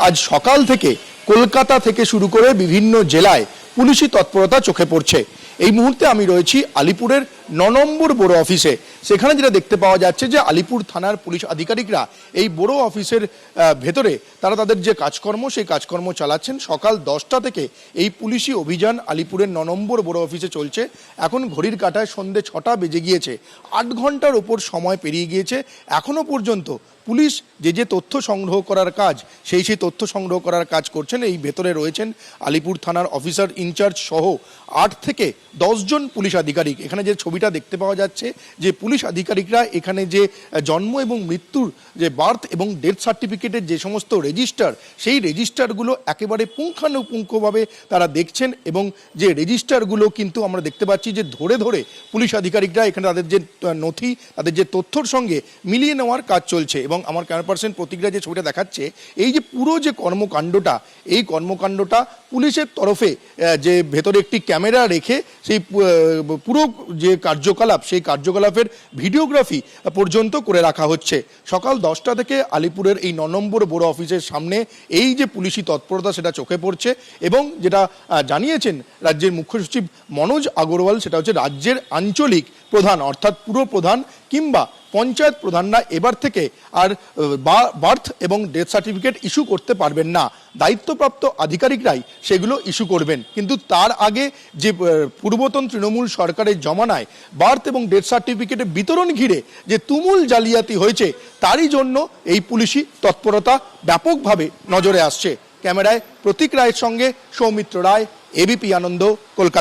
আজ সকাল থেকে কলকাতা থেকে শুরু করে বিভিন্ন জেলায় পুলিশি তৎপরতা চোখে পড়ছে। এই মুহূর্তে আমি রয়েছি আলিপুরের ৯ নম্বর বড় অফিসে। সেখানে যেটা দেখতে পাওয়া যাচ্ছে যে আলিপুর থানার পুলিশ আধিকারিকরা এই বড় অফিসের ভেতরে তারা তাদের যে কাজকর্ম সেই কাজকর্ম চালাচ্ছেন। সকাল 10টা থেকে এই পুলিশি অভিযান আলিপুরের ৯ নম্বর বড় অফিসে চলছে। এখন ঘড়ির কাঁটায় সন্ধ্যে 6টা বেজে গিয়েছে, 8 ঘন্টার ওপর সময় পেরিয়ে গিয়েছে। এখনো পর্যন্ত পুলিশ যে তথ্য সংগ্রহ করার কাজ সেই তথ্য সংগ্রহ করার কাজ করছেন। এই ভেতরে রয়েছেন আলিপুর থানার অফিসার ইনচার্জ সহ 8 থেকে 10 জন পুলিশ আধিকারিক। এখানে যে ছবিটা দেখতে পাওয়া যাচ্ছে যে পুলিশ আধিকারিকরা এখানে যে জন্ম এবং মৃত্যুর যে বার্থ এবং ডেথ সার্টিফিকেটের যে সমস্ত রেজিস্টার সেই রেজিস্টারগুলো একেবারে পুঙ্খানুপুঙ্খভাবে তারা দেখছেন এবং যে রেজিস্টারগুলো কিন্তু আমরা দেখতে পাচ্ছি যে ধরে ধরে পুলিশ আধিকারিকরা এখানে তাদের যে নথি তাদের যে তথ্যর সঙ্গে মিলিয়ে নেওয়ার কাজ চলছে। এবং আমার ক্যামেরা পার্সন প্রতিক্রিয়া যে ছবিটা দেখাচ্ছে এই যে পুরো যে কর্মকাণ্ডটা এই কর্মকাণ্ডটা পুলিশের তরফে যে ভেতরে একটি ক্যামেরা রেখে সেই পুরো যে কার্যকলাপ সেই কার্যকলাপের ভিডিওগ্রাফি পর্যন্ত করে রাখা হচ্ছে। সকাল 10টা থেকে আলিপুরের এই ৯ নম্বর বড় অফিসের সামনে এই যে পুলিশি তৎপরতা সেটা চোখে পড়ছে। এবং যেটা জানিয়েছেন রাজ্যের মুখ্য সচিব মনোজ আগরওয়াল সেটা হচ্ছে রাজ্যের আঞ্চলিক প্রধান অর্থাৎ পুরো প্রধান কিংবা পঞ্চায়েত প্রধানরা এবার থেকে আর বার্থ এবং ডেথ সার্টিফিকেট ইস্যু করতে পারবেন না, দায়িত্বপ্রাপ্ত আধিকারিকরাই সেগুলো ইস্যু করবেন। কিন্তু তার আগে যে পূর্বতন তৃণমূল সরকারের জমানায় বার্থ এবং ডেথ সার্টিফিকেটের বিতরণ ঘিরে যে তুমুল জালিয়াতি হয়েছে তারই জন্য এই পুলিশি তৎপরতা ব্যাপকভাবে নজরে আসছে। ক্যামেরায় প্রতীক রায়ের সঙ্গে সৌমিত্র রায়, এবিপি আনন্দ, কলকাতা।